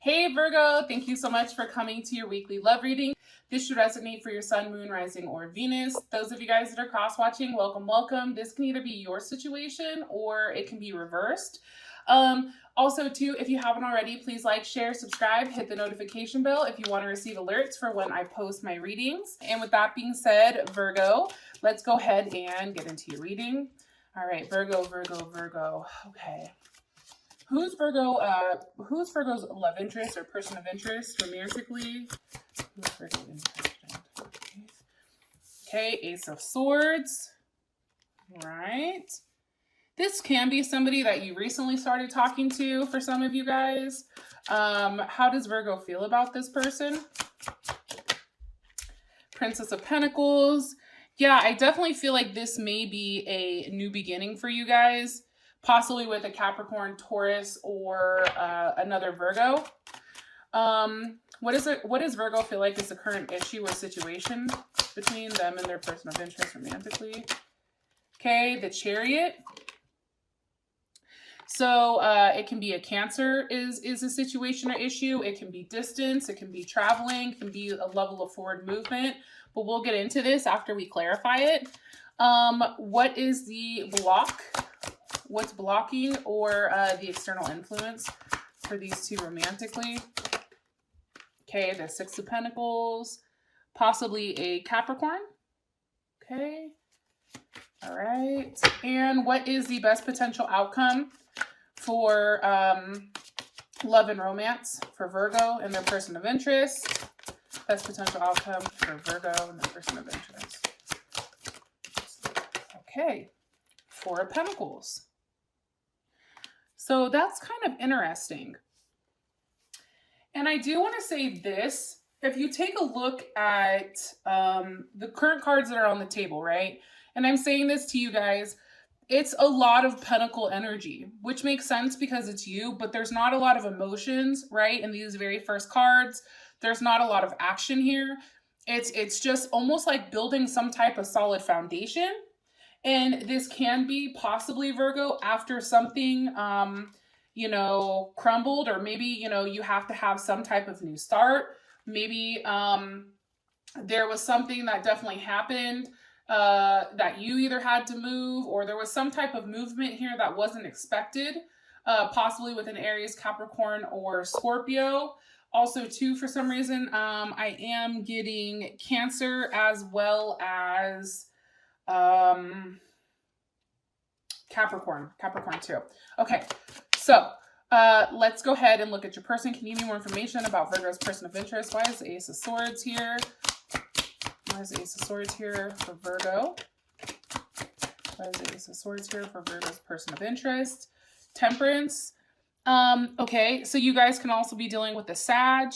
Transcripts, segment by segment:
Hey Virgo, thank you so much for coming to your weekly love reading. This should resonate for your sun, moon, rising, or Venus. Those of you guys that are cross-watching, welcome, welcome. This can either be your situation or it can be reversed. Also too, if you haven't already, please like, share, subscribe, hit the notification bell if you want to receive alerts for when I post my readings. And with that being said, Virgo, let's go ahead and get into your reading. All right, Virgo, Virgo, Virgo. Okay. Who's Virgo's love interest or person of interest romantically? Who's Virgo interested? Okay, Ace of Swords. Right. This can be somebody that you recently started talking to for some of you guys. How does Virgo feel about this person? Princess of Pentacles. Yeah, I definitely feel like this may be a new beginning for you guys. Possibly with a Capricorn, Taurus, or another Virgo. What does Virgo feel like is the current issue or situation between them and their person of interest romantically? Okay, the Chariot. So it can be a Cancer is a situation or issue. It can be distance. It can be traveling. It can be a level of forward movement. But we'll get into this after we clarify it. What is the block? What's blocking or the external influence for these two romantically? Okay, the Six of Pentacles, possibly a Capricorn. Okay, all right. And what is the best potential outcome for love and romance for Virgo and their person of interest? Best potential outcome for Virgo and their person of interest. Okay, Four of Pentacles. So that's kind of interesting. And I do want to say this. If you take a look at the current cards that are on the table, right? And I'm saying this to you guys, it's a lot of pentacle energy, which makes sense because it's you, but there's not a lot of emotions, right? In these very first cards, there's not a lot of action here. It's just almost like building some type of solid foundation. And this can be possibly, Virgo, after something, crumbled, or maybe, you have to have some type of new start. Maybe there was something that definitely happened that you either had to move, or there was some type of movement here that wasn't expected, possibly with an Aries, Capricorn, or Scorpio. Also, too, for some reason, I am getting Cancer as well as Capricorn too. Okay, so let's go ahead and look at your person. Can you give me more information about Virgo's person of interest? Why is the Ace of Swords here? Why is the Ace of Swords here for Virgo? Why is the Ace of Swords here for Virgo's person of interest? Temperance. Okay, so you guys can also be dealing with the Sag.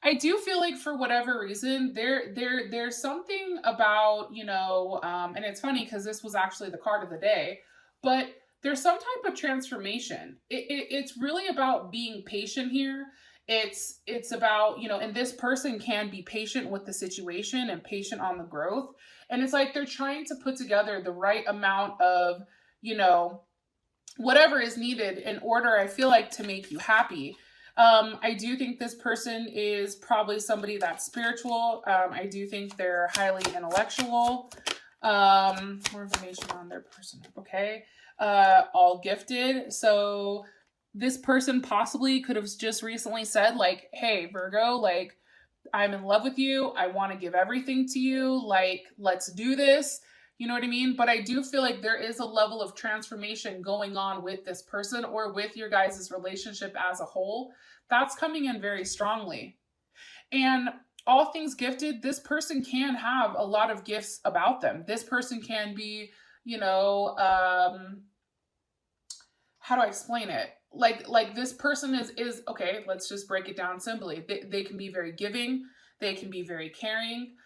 I do feel like for whatever reason, there's something about, and it's funny because this was actually the card of the day, but there's some type of transformation. It's really about being patient here. It's about, and this person can be patient with the situation and patient on the growth. And it's like they're trying to put together the right amount of, whatever is needed in order, I feel like, to make you happy. I do think this person is probably somebody that's spiritual. I do think they're highly intellectual. More information on their person. Okay. All gifted. So this person possibly could have just recently said, like, hey, Virgo, like, I'm in love with you. I want to give everything to you. Like, let's do this. You know what I mean? But I do feel like there is a level of transformation going on with this person or with your guys' relationship as a whole. That's coming in very strongly. And all things gifted, this person can have a lot of gifts about them. This person can be, how do I explain it? Like this person is okay, let's just break it down simply. They can be very giving. They can be very caring.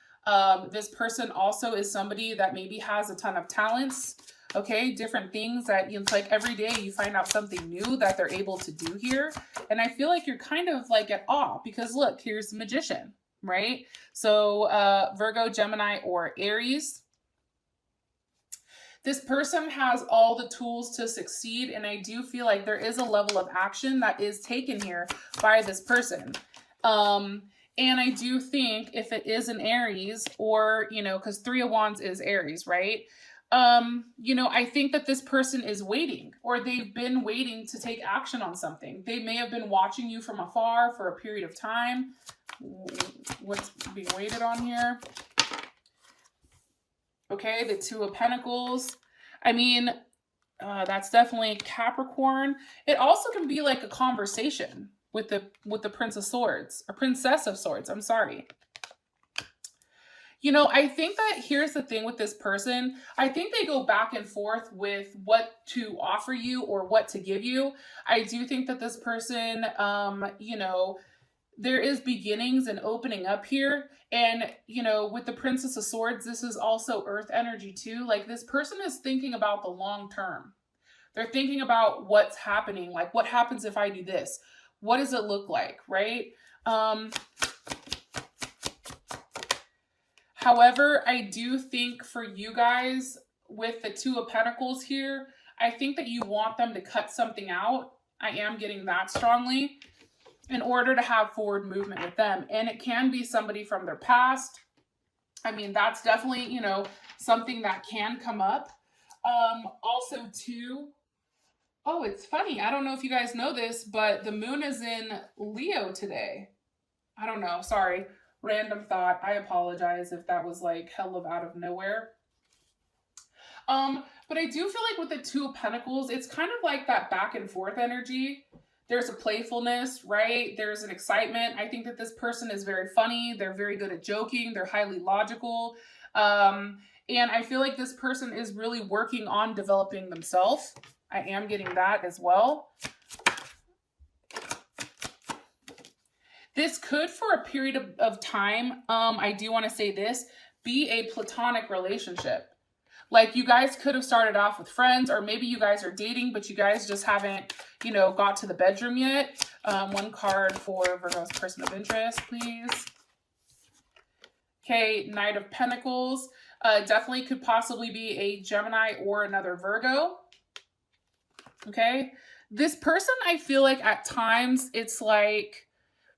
This person also is somebody that maybe has a ton of talents, okay? Different things that, it's like every day you find out something new that they're able to do here. And I feel like you're kind of like at awe because look, here's the Magician, right? So Virgo, Gemini, or Aries. This person has all the tools to succeed, and I do feel like there is a level of action that is taken here by this person. And I do think if it is an Aries, or, you know, because 3 of Wands is Aries, right? You know, I think that this person is waiting, or they've been waiting to take action on something. They may have been watching you from afar for a period of time. What's being waited on here? Okay, the 2 of Pentacles. I mean, that's definitely Capricorn. It also can be like a conversation with the Prince of Swords, or Princess of Swords. I'm sorry. You know, I think that here's the thing with this person. I think they go back and forth with what to offer you or what to give you. I do think that this person, you know, there is beginnings and opening up here. And, you know, with the Princess of Swords, this is also earth energy too. Like, this person is thinking about the long term. They're thinking about what's happening. Like, what happens if I do this? What does it look like, right? However, I do think for you guys with the 2 of Pentacles here, I think that you want them to cut something out. I am getting that strongly in order to have forward movement with them. And it can be somebody from their past. I mean, that's definitely, you know, something that can come up. Also too, oh, it's funny. I don't know if you guys know this, but the moon is in Leo today. I don't know. Sorry. Random thought. I apologize if that was like hell of out of nowhere. But I do feel like with the 2 of Pentacles, it's kind of like that back and forth energy. There's a playfulness, right? There's an excitement. I think that this person is very funny. They're very good at joking. They're highly logical. And I feel like this person is really working on developing themselves. I am getting that as well. This could, for a period of time, I do want to say this, be a platonic relationship. Like, you guys could have started off with friends, or maybe you guys are dating, but you guys just haven't, you know, got to the bedroom yet. 1 card for Virgo's person of interest, please. Okay, Knight of Pentacles. Definitely could possibly be a Gemini or another Virgo. Okay. This person, I feel like at times it's like,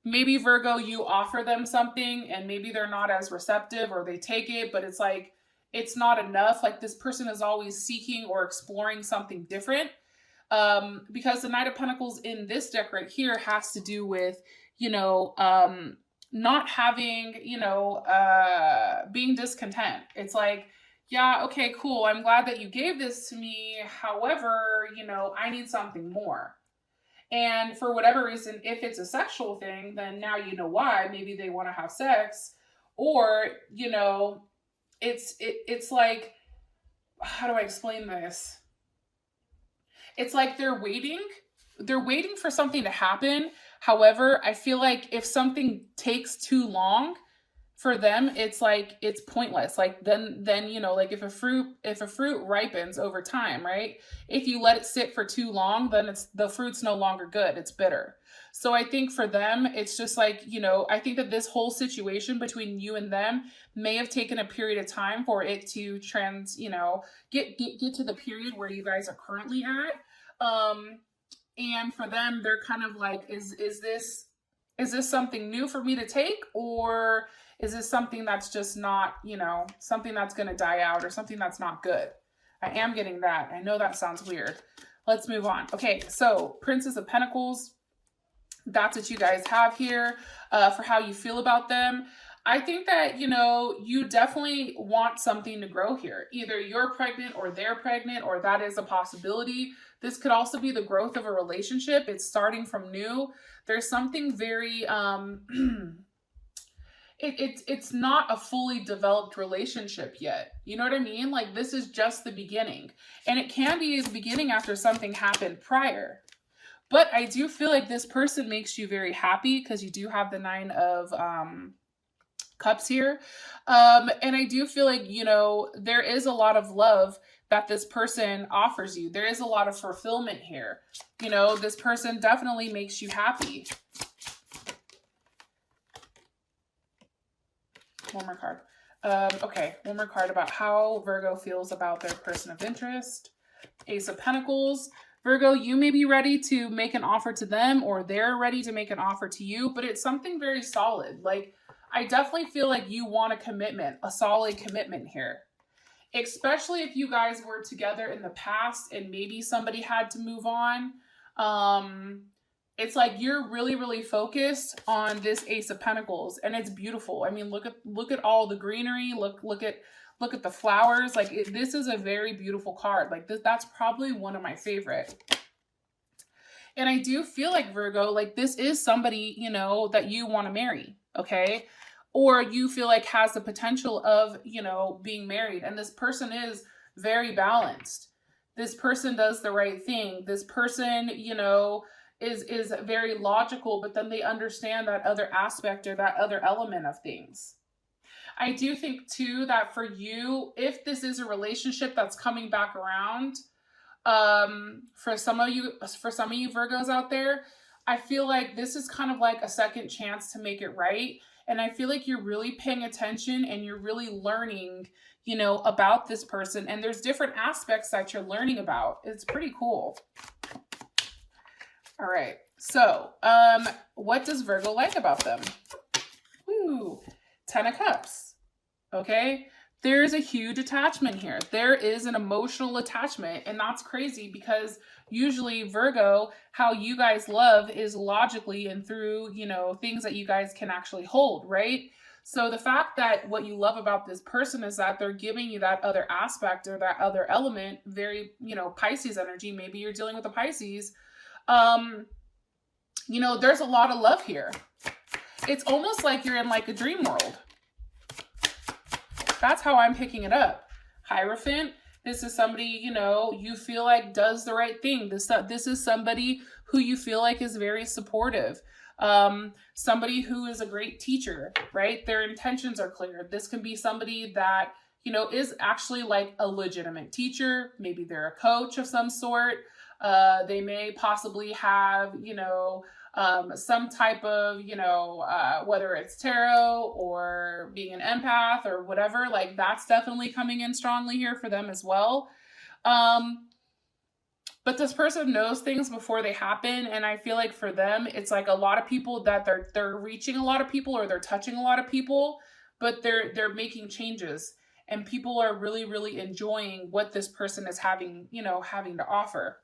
maybe Virgo, you offer them something and maybe they're not as receptive, or they take it, but it's like, it's not enough. Like, this person is always seeking or exploring something different. Because the Knight of Pentacles in this deck right here has to do with, you know, not having, you know, being discontent. It's like, yeah, okay, cool. I'm glad that you gave this to me. However, you know, I need something more. And for whatever reason, if it's a sexual thing, then now you know why. Maybe they want to have sex, or, you know, it's like, how do I explain this? It's like they're waiting for something to happen. However, I feel like if something takes too long for them, it's like, it's pointless. Like, then, you know, like if a fruit ripens over time, right? If you let it sit for too long, then the fruit's no longer good. It's bitter. So I think for them, it's just like, you know, I think that this whole situation between you and them may have taken a period of time for it to you know, get to the period where you guys are currently at. And for them, they're kind of like, is this something new for me to take, or is this something that's just not, you know, something that's going to die out, or something that's not good? I am getting that. I know that sounds weird. Let's move on. Okay, so Princess of Pentacles, that's what you guys have here for how you feel about them. I think that, you know, you definitely want something to grow here. Either you're pregnant or they're pregnant, or that is a possibility. This could also be the growth of a relationship. It's starting from new. There's something very, it's not a fully developed relationship yet. You know what I mean? Like, this is just the beginning. And it can be the beginning after something happened prior. But I do feel like this person makes you very happy, because you do have the 9 of Cups here. And I do feel like, you know, there is a lot of love that this person offers you. There is a lot of fulfillment here. You know, this person definitely makes you happy. One more card. Okay, one more card about how Virgo feels about their person of interest. Ace of Pentacles. Virgo, you may be ready to make an offer to them, or they're ready to make an offer to you, but it's something very solid. Like, I definitely feel like you want a commitment, a solid commitment here. Especially if you guys were together in the past and maybe somebody had to move on. It's like you're really, really focused on this Ace of Pentacles, and it's beautiful. I mean, look at all the greenery. Look at the flowers. Like, this is a very beautiful card. Like, that's probably one of my favorite. And I do feel like, Virgo, like, this is somebody, you know, that you want to marry, okay? Or you feel like has the potential of, you know, being married. And this person is very balanced. This person does the right thing. This person, you know, is very logical, but then they understand that other aspect or that other element of things. I do think too that for you, if this is a relationship that's coming back around, for some of you Virgos out there, I feel like this is kind of like a second chance to make it right. And I feel like you're really paying attention and you're really learning, you know, about this person. And there's different aspects that you're learning about. It's pretty cool. All right. So, what does Virgo like about them? Woo, 10 of Cups. Okay. There's a huge attachment here. There is an emotional attachment, and that's crazy because usually Virgo, how you guys love is logically and through, you know, things that you guys can actually hold, right? So the fact that what you love about this person is that they're giving you that other aspect or that other element, very, you know, Pisces energy. Maybe you're dealing with a Pisces. You know, there's a lot of love here. It's almost like you're in like a dream world. That's how I'm picking it up. Hierophant, this is somebody, you know, you feel like does the right thing. This is somebody who you feel like is very supportive. Somebody who is a great teacher, right? Their intentions are clear. This can be somebody that, you know, is actually like a legitimate teacher. Maybe they're a coach of some sort. They may possibly have, you know, some type of, you know, whether it's tarot or being an empath or whatever, like that's definitely coming in strongly here for them as well. But this person knows things before they happen. And I feel like for them, it's like a lot of people that they're reaching a lot of people or they're touching a lot of people, but they're making changes and people are really, really enjoying what this person is having, you know, having to offer.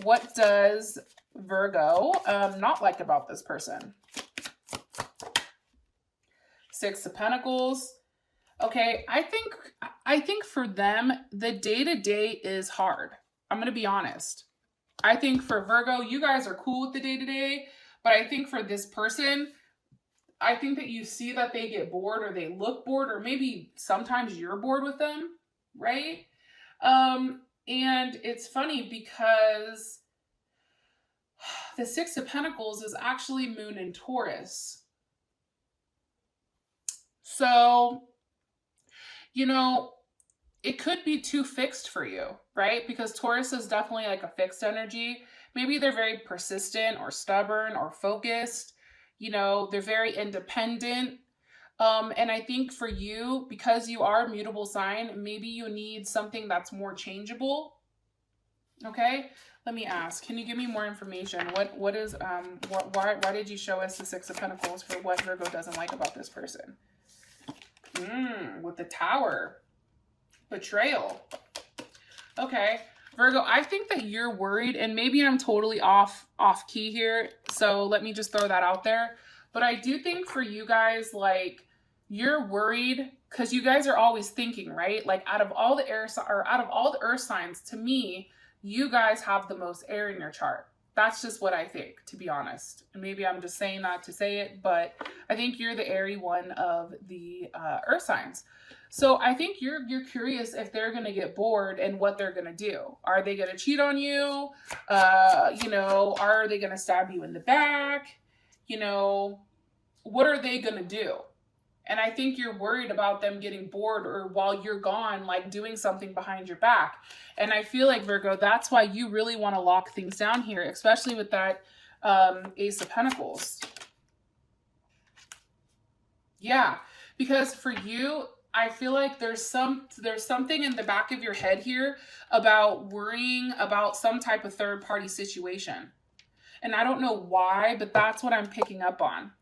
What does Virgo not like about this person? Six of Pentacles. Okay, I think for them, the day-to-day is hard. I'm going to be honest. I think for Virgo, you guys are cool with the day-to-day, but I think for this person, I think that you see that they get bored or they look bored, or maybe sometimes you're bored with them, right? And it's funny because the Six of Pentacles is actually Moon in Taurus. So, you know, it could be too fixed for you, right? Because Taurus is definitely like a fixed energy. Maybe they're very persistent or stubborn or focused. You know, they're very independent. And I think for you, because you are a mutable sign, maybe you need something that's more changeable. Okay, let me ask. Can you give me more information? What is why did you show us the Six of Pentacles for what Virgo doesn't like about this person? With the Tower, betrayal. Okay, Virgo, I think that you're worried, and maybe I'm totally off key here. So let me just throw that out there. But I do think for you guys, like, you're worried because you guys are always thinking, right? Like out of all the earth signs, to me, you guys have the most air in your chart. That's just what I think, to be honest. And maybe I'm just saying that to say it, but I think you're the airy one of the earth signs. So I think you're curious if they're going to get bored and what they're going to do. Are they going to cheat on you? You know, are they going to stab you in the back? You know, what are they going to do? And I think you're worried about them getting bored or while you're gone, like doing something behind your back. And I feel like, Virgo, that's why you really want to lock things down here, especially with that Ace of Pentacles. Yeah, Because for you, I feel like there's something in the back of your head here about worrying about some type of third party situation. And I don't know why, but that's what I'm picking up on.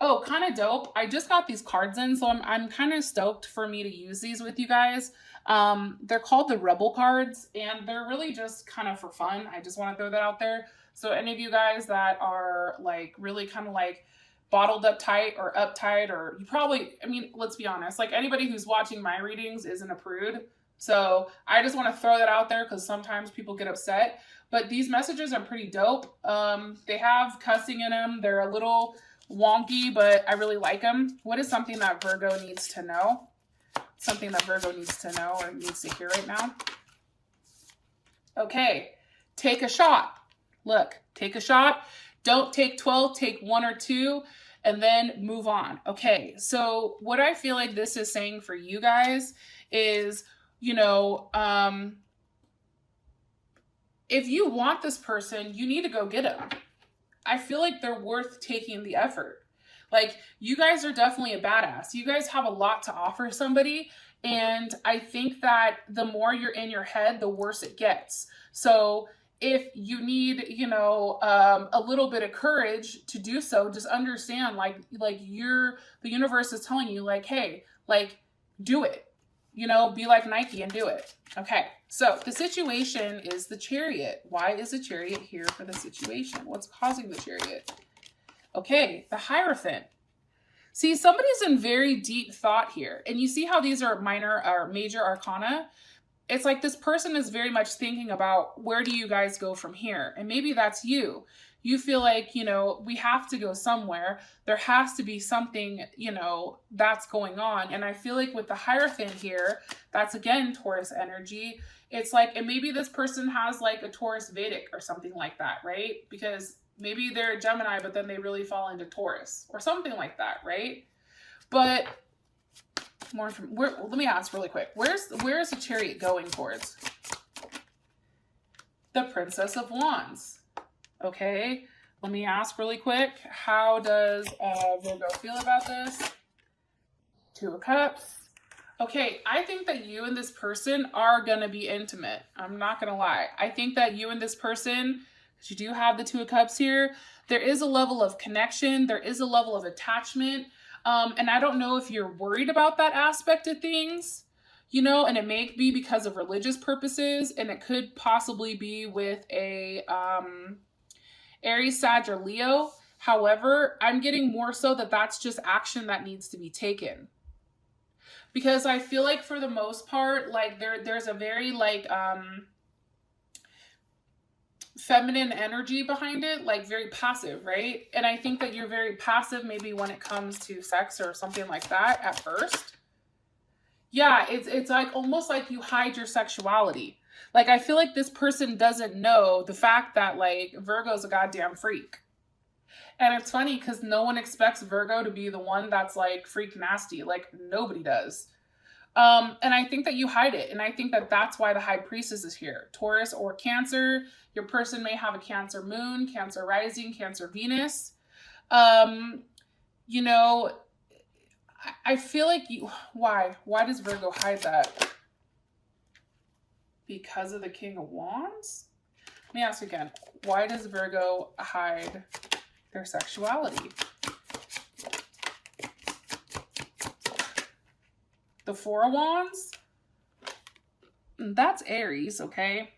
Oh, kind of dope. I just got these cards in, so I'm kind of stoked for me to use these with you guys. They're called the Rebel cards, and they're really just kind of for fun. I just want to throw that out there. So any of you guys that are like really kind of like bottled up tight or uptight, or you probably, I mean, let's be honest, like anybody who's watching my readings isn't a prude. So I just want to throw that out there because sometimes people get upset. But these messages are pretty dope. They have cussing in them. They're a little wonky, but I really like them. What is something that Virgo needs to know? Something that Virgo needs to know or needs to hear right now? Okay, take a shot. Look, take a shot. Don't take 12, take 1 or 2, and then move on. Okay, so what I feel like this is saying for you guys is, you know, if you want this person, you need to go get them. I feel like they're worth taking the effort. Like, you guys are definitely a badass. You guys have a lot to offer somebody. And I think that the more you're in your head, the worse it gets. So if you need, you know, a little bit of courage to do so, just understand, the universe is telling you, like, hey, like, do it. You know, be like Nike and do it. Okay, so the situation is the Chariot. Why is the Chariot here for the situation? What's causing the Chariot? Okay, the Hierophant. See, somebody's in very deep thought here. And you see how these are minor or major arcana? It's like this person is very much thinking about, where do you guys go from here? And maybe that's you. You feel like, you know, we have to go somewhere. There has to be something, you know, that's going on. And I feel like with the Hierophant here, that's again Taurus energy. It's like, and maybe this person has like a Taurus Vedic or something like that, right? Because maybe they're a Gemini, but then they really fall into Taurus or something like that, right? But more from let me ask really quick. Where's the Chariot going towards? The Princess of Wands. Okay, let me ask really quick. How does Virgo feel about this? 2 of Cups. Okay, I think that you and this person are going to be intimate. I'm not going to lie. I think that you and this person, because you do have the 2 of Cups here, there is a level of connection. There is a level of attachment. And I don't know if you're worried about that aspect of things, you know, and it may be because of religious purposes, and it could possibly be with a Aries, Sag, or Leo. However, I'm getting more so that that's just action that needs to be taken. Because I feel like for the most part, like there's a very like feminine energy behind it, like very passive, right? And I think that you're very passive maybe when it comes to sex or something like that at first. Yeah, it's like almost like you hide your sexuality. Like, I feel like this person doesn't know the fact that, like, Virgo's a goddamn freak. And it's funny because no one expects Virgo to be the one that's, like, freak nasty. Like, nobody does. And I think that you hide it. And I think that that's why the High Priestess is here. Taurus or Cancer. Your person may have a Cancer moon, Cancer rising, Cancer Venus. You know, I feel like you... Why? Why does Virgo hide that? Because of the King of Wands? Let me ask again. Why does Virgo hide their sexuality? The 4 of Wands? That's Aries, okay?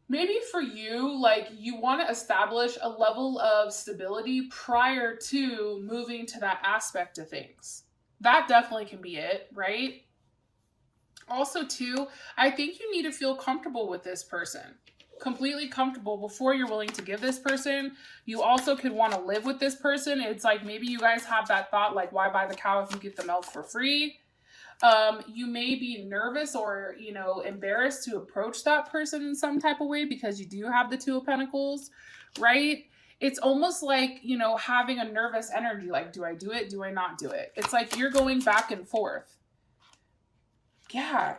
Maybe for you, like, you want to establish a level of stability prior to moving to that aspect of things. That definitely can be it, right? Also, too, I think you need to feel comfortable with this person. Completely comfortable before you're willing to give this person. You also could want to live with this person. It's like maybe you guys have that thought, like, why buy the cow if you get the milk for free? You may be nervous or, you know, embarrassed to approach that person in some type of way because you do have the 2 of Pentacles, right? It's almost like, you know, having a nervous energy. Like, do I do it? Do I not do it? It's like you're going back and forth. Yeah,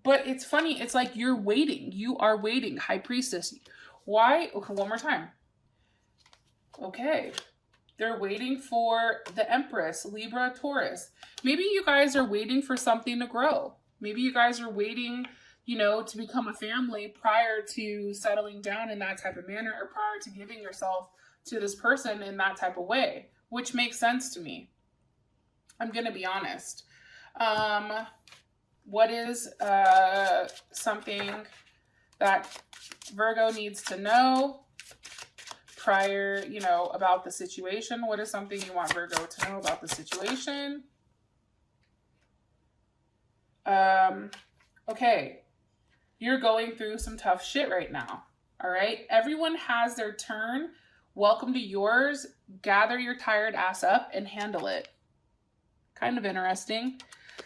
but it's funny. It's like you're waiting. You are waiting, High Priestess. Why? Okay, one more time. Okay. They're waiting for the Empress, Libra, Taurus. Maybe you guys are waiting for something to grow. Maybe you guys are waiting, you know, to become a family prior to settling down in that type of manner, or prior to giving yourself to this person in that type of way, which makes sense to me. I'm going to be honest. What is something that Virgo needs to know prior, you know, about the situation? What is something you want Virgo to know about the situation? Okay. You're going through some tough shit right now. All right. Everyone has their turn. Welcome to yours. Gather your tired ass up and handle it. Kind of interesting.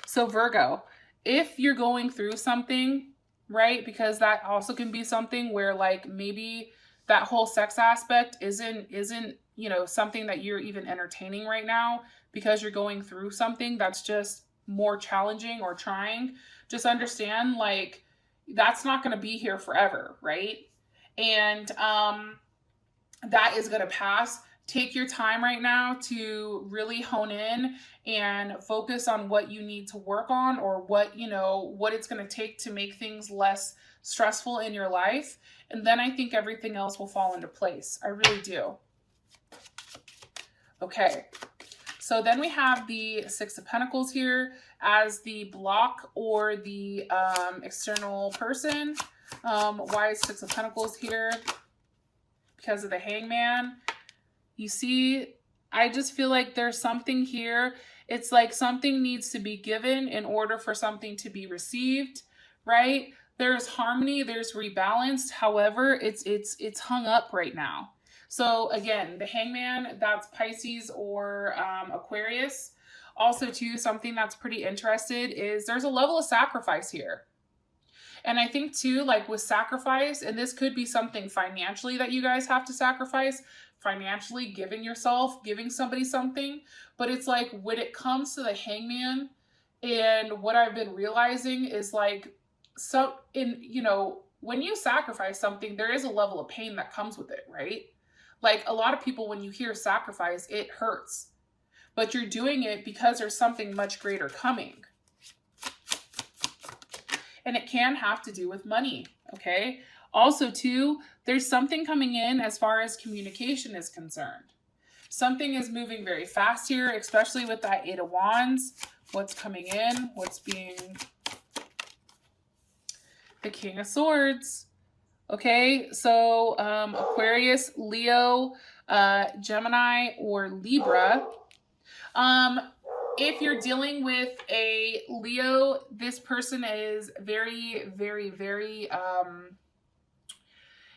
So Virgo, if you're going through something, right, because that also can be something where like maybe that whole sex aspect isn't, you know, something that you're even entertaining right now because you're going through something that's just more challenging or trying. Just understand, like, that's not going to be here forever, right? And that is going to pass. Take your time right now to really hone in and focus on what you need to work on, or what, you know, what it's going to take to make things less stressful in your life. And then I think everything else will fall into place. I really do. Okay. So then we have the Six of Pentacles here as the block or the external person. Why is Six of Pentacles here? Because of the Hangman. You see, I just feel like there's something here. It's like something needs to be given in order for something to be received, right? There's harmony, there's rebalance. However, it's hung up right now. So again, the Hangman, that's Pisces or Aquarius. Also too, something that's pretty interested is there's a level of sacrifice here. And I think too, like with sacrifice, and this could be something financially that you guys have to sacrifice, financially giving yourself, giving somebody something. But it's like when it comes to the Hangman, and what I've been realizing is like, so in, you know, when you sacrifice something, there is a level of pain that comes with it, right? Like a lot of people, when you hear sacrifice, it hurts, but you're doing it because there's something much greater coming. And it can have to do with money, okay? Also, too, there's something coming in as far as communication is concerned. Something is moving very fast here, especially with that Eight of Wands. What's coming in? What's being... The King of Swords. Okay, so Aquarius, Leo, Gemini, or Libra. If you're dealing with a Leo, this person is very, very, very,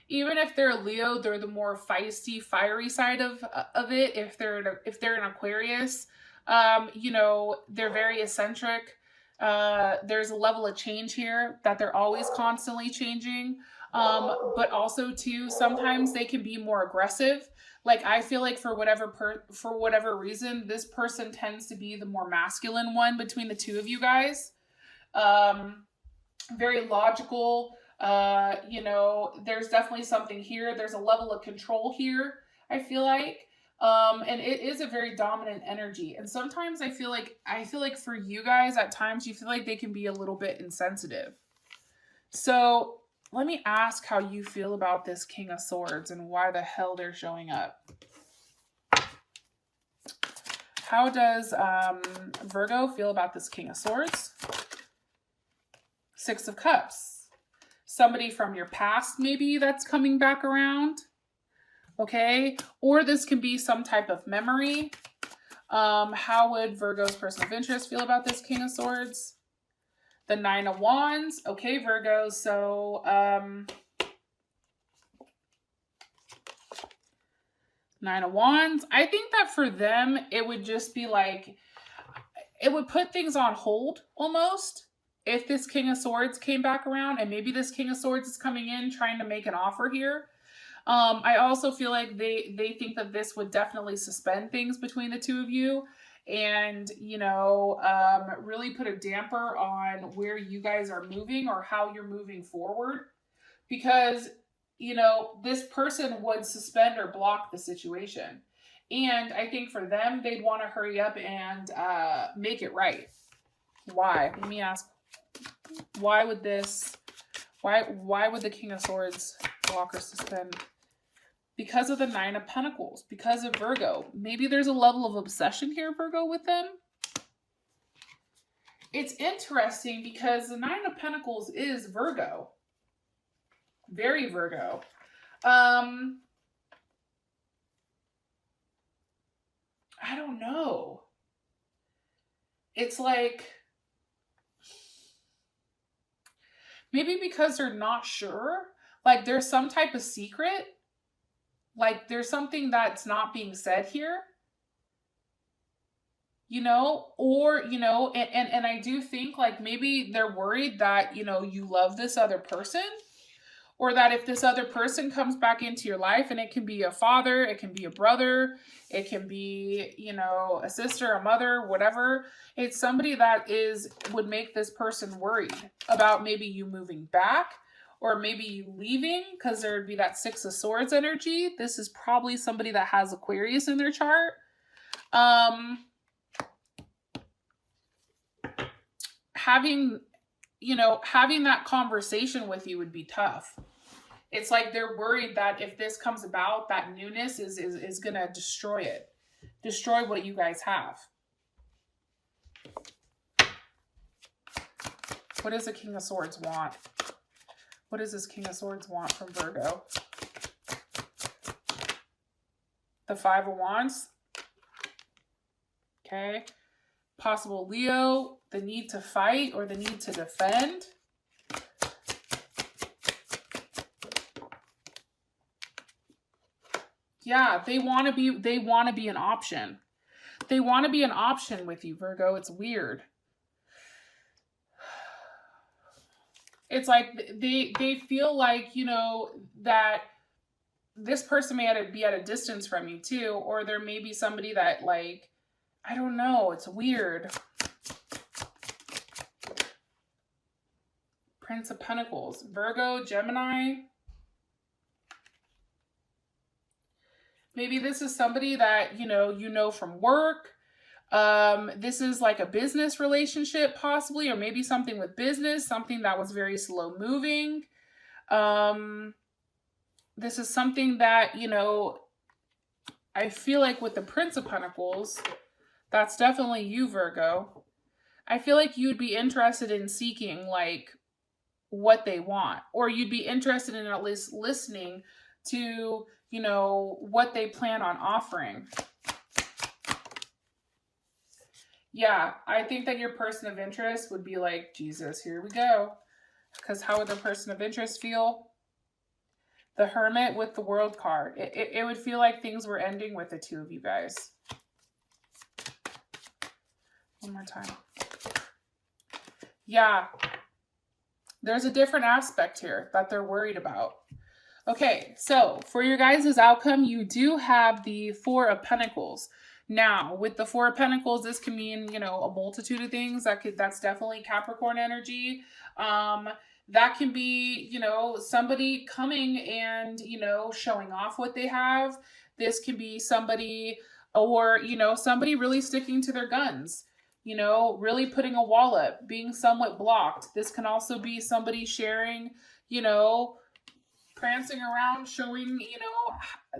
even if they're a Leo, they're the more feisty, fiery side of it. If they're an Aquarius, you know, they're very eccentric. There's a level of change here that they're always constantly changing. But also too, sometimes they can be more aggressive. Like I feel like for whatever reason, this person tends to be the more masculine one between the two of you guys. Very logical. You know, there's definitely something here. There's a level of control here, I feel like. And it is a very dominant energy. And sometimes I feel like for you guys, at times you feel like they can be a little bit insensitive. So let me ask how you feel about this King of Swords and why the hell they're showing up. How does Virgo feel about this King of Swords? Six of Cups. Somebody from your past maybe that's coming back around. Okay, or this can be some type of memory. How would Virgo's person of interest feel about this King of Swords? The Nine of Wands. Okay, Virgo, so Nine of Wands. I think that for them, it would just be like, it would put things on hold almost if this King of Swords came back around, and maybe this King of Swords is coming in trying to make an offer here. I also feel like they think that this would definitely suspend things between the two of you and, you know, really put a damper on where you guys are moving or how you're moving forward. Because you know, this person would suspend or block the situation. And I think for them, they'd want to hurry up and make it right. Why? Let me ask, why would this, why would the King of Swords block or suspend? Because of the Nine of Pentacles, because of Virgo. Maybe there's a level of obsession here, Virgo, with them. It's interesting because the Nine of Pentacles is Virgo. Very Virgo. I don't know. It's like, maybe because they're not sure. Like there's some type of secret. Like there's something that's not being said here. You know, or, you know, and I do think like maybe they're worried that, you know, you love this other person. Or that if this other person comes back into your life, and it can be a father, it can be a brother, it can be, you know, a sister, a mother, whatever. It's somebody that would make this person worried about maybe you moving back or maybe you leaving, because there would be that Six of Swords energy. This is probably somebody that has Aquarius in their chart. Having that conversation with you would be tough. It's like they're worried that if this comes about, that newness is going to destroy it. Destroy what you guys have. What does the King of Swords want? What does this King of Swords want from Virgo? The Five of Wands. Okay. Possible Leo, the need to fight or the need to defend. Yeah, they want to be an option. They want to be an option with you, Virgo. It's weird. It's like they feel like, you know, that this person may be at a distance from you too, or there may be somebody that, like, I don't know, it's weird. Prince of Pentacles, Virgo, Gemini. Maybe this is somebody that, you know from work. This is like a business relationship possibly, or maybe something with business, something that was very slow moving. This is something that, you know, I feel like with the Prince of Pentacles, that's definitely you, Virgo. I feel like you'd be interested in seeking like what they want, or you'd be interested in at least listening to, you know, what they plan on offering. Yeah, I think that your person of interest would be like, Jesus, here we go. Because how would the person of interest feel? The Hermit with the World card. It would feel like things were ending with the two of you guys. One more time. Yeah. There's a different aspect here that they're worried about. Okay, so for your guys' outcome, you do have the Four of Pentacles. Now, with the Four of Pentacles, this can mean, you know, a multitude of things. That's definitely Capricorn energy. That can be, you know, somebody coming and, you know, showing off what they have. This can be somebody, or, you know, somebody really sticking to their guns. You know, really putting a wall up, being somewhat blocked. This can also be somebody sharing, you know, prancing around, showing, you know,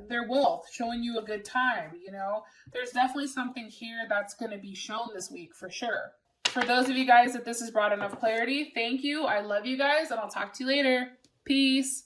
their wealth, showing you a good time, you know. There's definitely something here that's going to be shown this week for sure. For those of you guys that this has brought enough clarity, thank you. I love you guys, and I'll talk to you later. Peace.